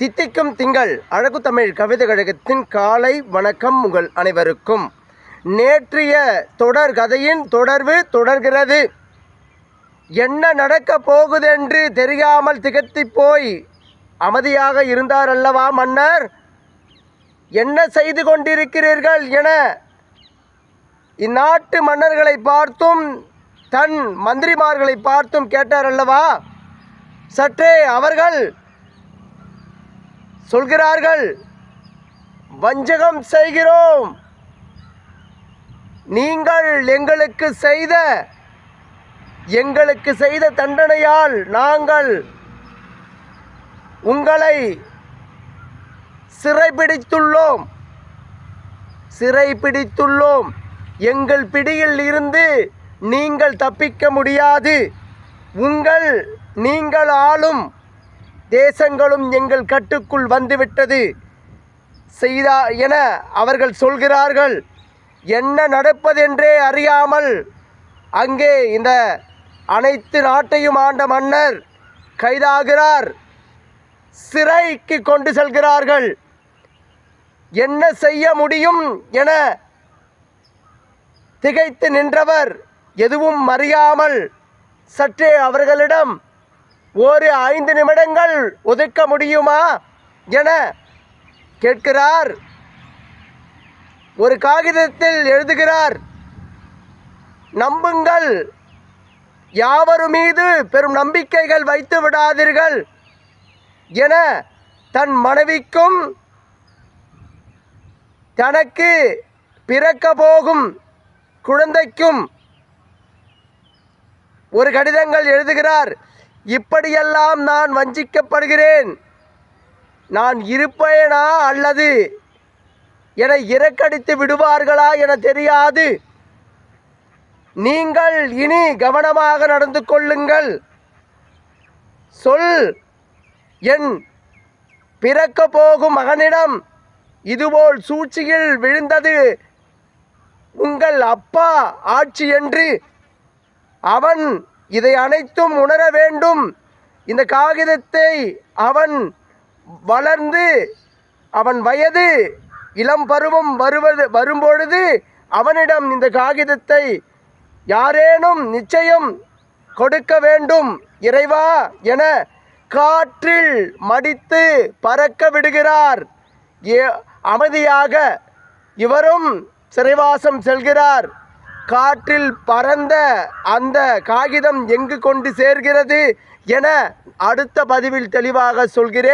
தித்திக்கும் திங்கள் அழகு தமிழ் கவிதை கழகத்தின் காலை வணக்கம் உங்கள் அனைவருக்கும். நேற்றைய தொடர் கதையின் தொடர்பு தொடர்கிறது. என்ன நடக்கப் போகுதென்று தெரியாமல் திகைத்து போய் அமைதியாக இருந்தார் அல்லவா மன்னர். என்ன செய்து கொண்டிருக்கிறீர்கள் என இந்நாட்டு மன்னர்களை பார்த்தும் தன் மந்திரிமார்களை பார்த்தும் கேட்டார் அல்லவா. சற்றே அவர்கள் சொல்கிறார்கள், வஞ்சகம் செய்கிறோம், நீங்கள் எங்களுக்கு செய்த தண்டனையால் நாங்கள் உங்களை சிறைபிடித்துள்ளோம். எங்கள் பிடியில் இருந்து நீங்கள் தப்பிக்க முடியாது. நீங்கள் ஆளும் தேசங்களும் எங்கள் கட்டுக்குள் வந்துவிட்டது என அவர்கள் சொல்கிறார்கள். என்ன நடப்பதென்றே அறியாமல் அங்கே இந்த அனைத்து நாட்டையும் ஆண்ட மன்னர் கைதாகிறார். சிறைக்கு கொண்டு செல்கிறார்கள். என்ன செய்ய முடியும் என திகைத்து நின்றவர் எதுவும் அறியாமல் சற்றே அவர்களிடம் ஒரு 5 நிமிடங்கள் ஒதுக்க முடியுமா என கேட்கிறார். ஒரு காகிதத்தில் எழுதுகிறார், நம்புங்கள், யாவரு மீது பெரும் நம்பிக்கைகள் வைத்து விடாதீர்கள் என தன் மனைவிக்கும் தனக்கு பிறக்க போகும் குழந்தைக்கும் ஒரு கடிதங்கள் எழுதுகிறார். இப்படியெல்லாம் நான் வஞ்சிக்கப்படுகிறேன், நான் இருப்பேனா அல்லது என இறக்கடித்து விடுவார்களா என தெரியாது. நீங்கள் இனி கவனமாக நடந்து கொள்ளுங்கள். என் பிறக்க போகும் மகனிடம் இதுபோல் சூழ்ச்சியில் விழுந்தது உங்கள் அப்பா ஆட்சி என்று அவன் இதை அனைத்தும் உணர வேண்டும். இந்த காகிதத்தை அவன் வளர்ந்து அவன் வயது இளம் பருவம் வரும்பொழுது அவனிடம் இந்த காகிதத்தை யாரேனும் நிச்சயம் கொடுக்க வேண்டும் இறைவா என காற்றில் மடித்து பறக்க விடுகிறார். அமைதியாக இவரும் சிறைவாசம் செல்கிறார். காற்றில் பறந்த அந்த காகிதம் எங்கு கொண்டு சேர்கிறது என அடுத்த பதிவில் தெளிவாக சொல்கிறேன்.